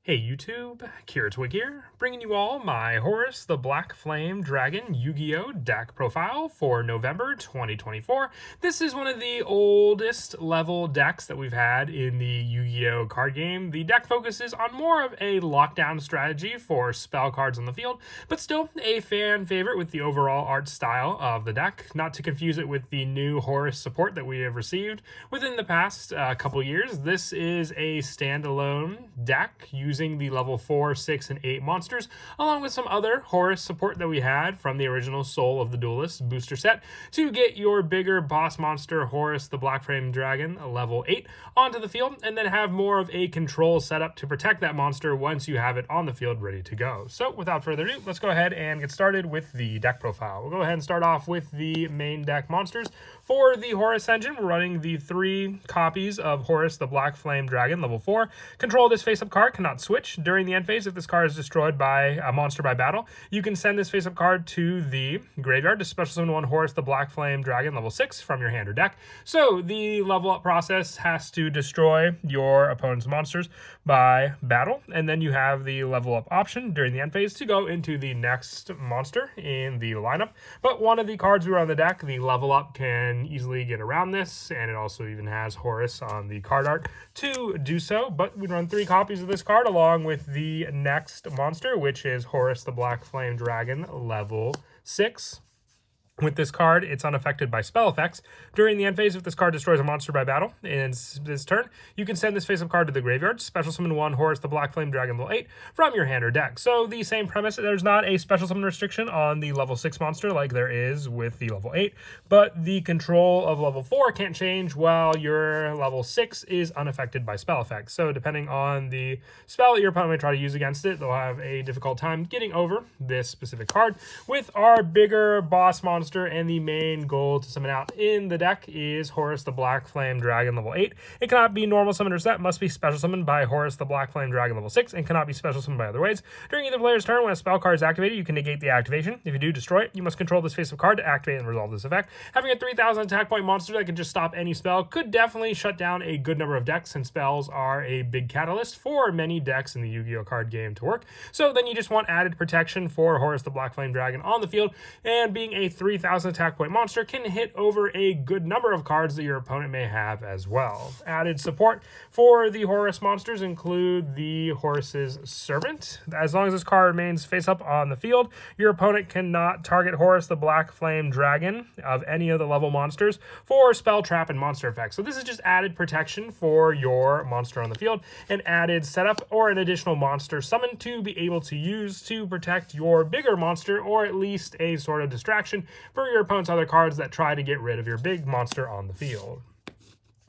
Hey YouTube, Kiritwig here, bringing you all my Horus the Black Flame Dragon Yu-Gi-Oh! Deck profile for November 2024. This is one of the oldest level decks that we've had in the Yu-Gi-Oh! Card game. The deck focuses on more of a lockdown strategy for spell cards on the field, but still a fan favorite with the overall art style of the deck. Not to confuse it with the new Horus support that we have received within the past couple years. This is a standalone deck using the level 4, 6, and 8 monsters, along with some other Horus support that we had from the original Soul of the Duelist booster set to get your bigger boss monster Horus the Black Flame Dragon level 8 onto the field, and then have more of a control setup to protect that monster once you have it on the field ready to go. So without further ado, let's go ahead and get started with the deck profile. We'll go ahead and start off with the main deck monsters. For the Horus engine, we're running the 3 copies of Horus the Black Flame Dragon level 4. Control this face-up card cannot switch during the end phase if this card is destroyed by a monster by battle. You can send this face-up card to the graveyard to special summon one Horus the Black Flame Dragon level 6 from your hand or deck. So the level up process has to destroy your opponent's monsters by battle, and then you have the level up option during the end phase to go into the next monster in the lineup. But one of the cards we run on the deck, the level up, can easily get around this, and it also even has Horus on the card art to do so. But we run 3 copies of this card along with the next monster, which is Horus the Black Flame Dragon level 6. With this card, it's unaffected by spell effects. During the end phase, if this card destroys a monster by battle in this turn, you can send this face-up card to the graveyard, special summon one Horus the Black Flame Dragon level 8 from your hand or deck. So the same premise, there's not a special summon restriction on the level 6 monster like there is with the level 8, but the control of level 4 can't change while your level 6 is unaffected by spell effects. So depending on the spell that your opponent may try to use against it, they'll have a difficult time getting over this specific card. With our bigger boss monster, and the main goal to summon out in the deck is Horus the Black Flame Dragon level 8. It cannot be normal summoned or set, must be special summoned by Horus the Black Flame Dragon level 6, and cannot be special summoned by other ways. During either player's turn, when a spell card is activated, you can negate the activation. If you do destroy it, you must control this face-up card to activate and resolve this effect. Having a 3,000 attack point monster that can just stop any spell could definitely shut down a good number of decks, and spells are a big catalyst for many decks in the Yu-Gi-Oh! Card game to work. So then you just want added protection for Horus the Black Flame Dragon on the field, and being a 3,000 attack point monster can hit over a good number of cards that your opponent may have as well. Added support for the Horus monsters include the Horus's Servant. As long as this card remains face up on the field, your opponent cannot target Horus the Black Flame Dragon of any of the level monsters for spell, trap, and monster effects. So this is just added protection for your monster on the field, an added setup or an additional monster summon to be able to use to protect your bigger monster, or at least a sort of distraction for your opponent's other cards that try to get rid of your big monster on the field.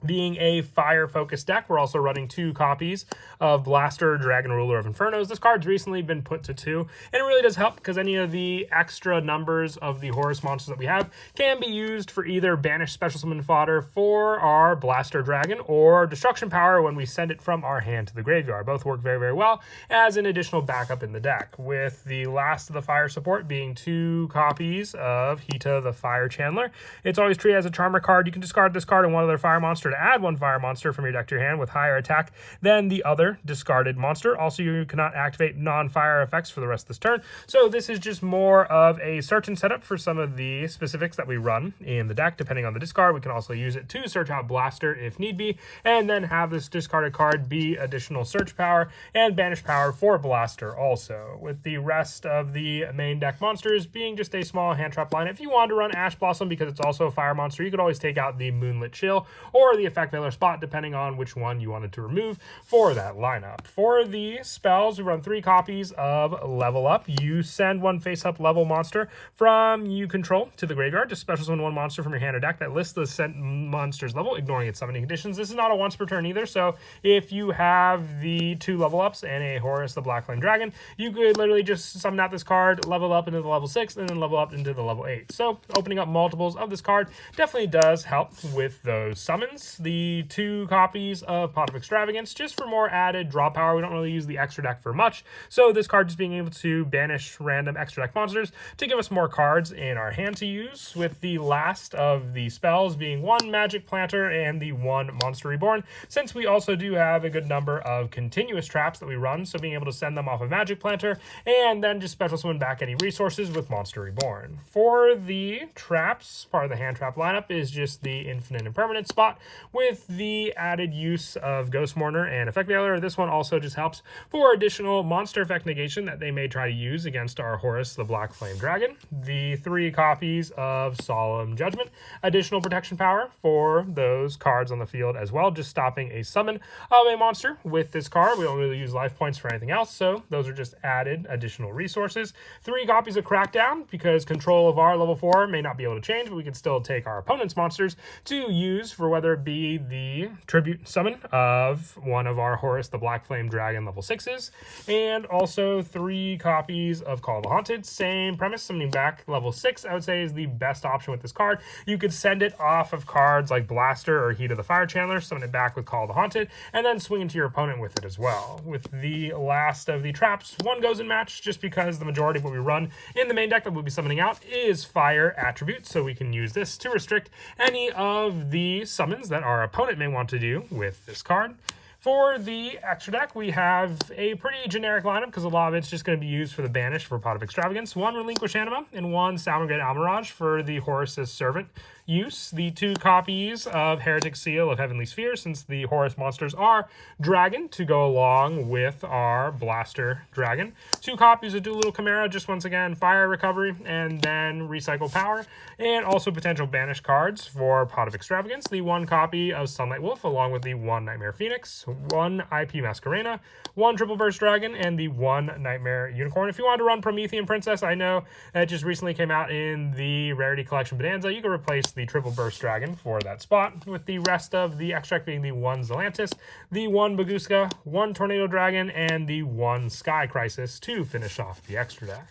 Being a fire-focused deck, we're also running 2 copies of Blaster, Dragon Ruler of Infernos. This card's recently been put to 2, and it really does help because any of the extra numbers of the Horus monsters that we have can be used for either banished special summon fodder for our Blaster Dragon or destruction power when we send it from our hand to the graveyard. Both work very, very well as an additional backup in the deck, with the last of the fire support being 2 copies of Hita the Fire Channeler. It's always treated as a Charmer card. You can discard this card and one other fire monster to add 1 fire monster from your deck to your hand with higher attack than the other discarded monster. Also, you cannot activate non-fire effects for the rest of this turn. So this is just more of a search and setup for some of the specifics that we run in the deck. Depending on the discard, we can also use it to search out Blaster if need be, and then have this discarded card be additional search power and banish power for Blaster also, with the rest of the main deck monsters being just a small hand trap line. If you wanted to run Ash Blossom because it's also a fire monster, you could always take out the Moonlit Chill or the Effect Veiler Spot, depending on which one you wanted to remove for that lineup. For the spells, we run 3 copies of Level Up. You send 1 face-up level monster from you control to the graveyard to special summon 1 monster from your hand or deck that lists the sent monster's level, ignoring its summoning conditions. This is not a once per turn either, so if you have the 2 level ups and a Horus the Black Flame Dragon, you could literally just summon out this card, level up into the level 6, and then level up into the level 8. So opening up multiples of this card definitely does help with those summons. Haunted, the 2 copies of Pot of Extravagance, just for more added draw power. We don't really use the extra deck for much, so this card just being able to banish random extra deck monsters to give us more cards in our hand to use, with the last of the spells being 1 Magic Planter and the 1 Monster Reborn, since we also do have a good number of continuous traps that we run, so being able to send them off of Magic Planter and then just special summon back any resources with Monster Reborn. For the traps, part of the hand trap lineup is just the Infinite Impermanent spot with the added use of Ghost Mourner and Effect Veiler. This one also just helps for additional monster effect negation that they may try to use against our Horus the Black Flame Dragon. The 3 copies of Solemn Judgment, additional protection power for those cards on the field as well, just stopping a summon of a monster with this card. We don't really use life points for anything else, so those are just added additional resources. 3 copies of Crackdown, because control of our level 4 may not be able to change, but we can still take our opponent's monsters to use for whether it be the tribute summon of one of our Horus the Black Flame Dragon level 6s, and also 3 copies of Call of the Haunted. Same premise, summoning back level 6, I would say, is the best option with this card. You could send it off of cards like Blaster or Heat of the Fire Channeler, summon it back with Call of the Haunted, and then swing into your opponent with it as well. With the last of the traps, 1 goes in match, just because the majority of what we run in the main deck that we'll be summoning out is fire attributes, so we can use this to restrict any of the summons that our opponent may want to do with this card. For the extra deck, we have a pretty generic lineup because a lot of it's just going to be used for the banish for Pot of Extravagance, 1 Relinquish Anima, and 1 Salamangreat Almirage for the Horus's Servant use. The 2 copies of Heretic Seal of Heavenly Sphere, since the Horus monsters are dragon, to go along with our Blaster Dragon. 2 copies of Doolittle Chimera, just once again, fire recovery, and then recycle power, and also potential banish cards for Pot of Extravagance. The 1 copy of Sunlight Wolf, along with the 1 Nightmare Phoenix, 1 IP Masquerena, 1 Triple Burst Dragon, and the 1 Nightmare Unicorn. If you wanted to run Promethean Princess, I know that just recently came out in the Rarity Collection Bonanza. You can replace the Triple Burst Dragon for that spot, with the rest of the extract being the 1 Zelantis, the 1 Baguska, 1 Tornado Dragon, and the 1 Sky Crisis to finish off the extra deck.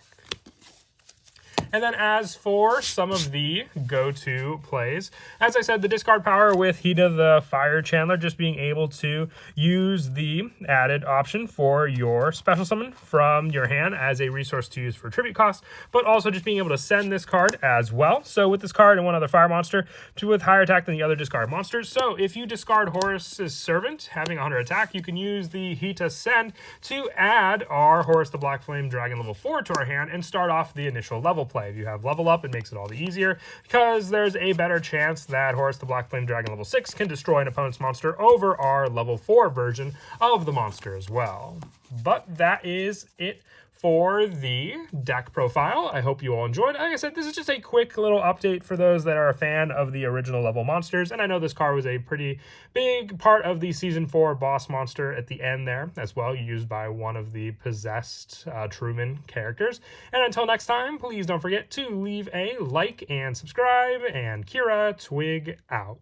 And then as for some of the go-to plays, as I said, the discard power with Heat of the Fire Channeler, just being able to use the added option for your special summon from your hand as a resource to use for tribute cost, but also just being able to send this card as well. So with this card and 1 other fire monster with higher attack than the other discard monsters. So if you discard Horus's Servant, having 100 attack, you can use the Hita Send to add our Horus the Black Flame Dragon level 4 to our hand and start off the initial level play. If you have level up, it makes it all the easier, because there's a better chance that Horus the Black Flame Dragon level 6 can destroy an opponent's monster over our level 4 version of the monster as well. But that is it for the deck profile. I hope you all enjoyed. Like I said, this is just a quick little update for those that are a fan of the original level monsters, and I know this card was a pretty big part of the Season 4 boss monster at the end there as well, used by one of the possessed Truman characters. And until next time, please don't forget to leave a like and subscribe, and Kira Twig out.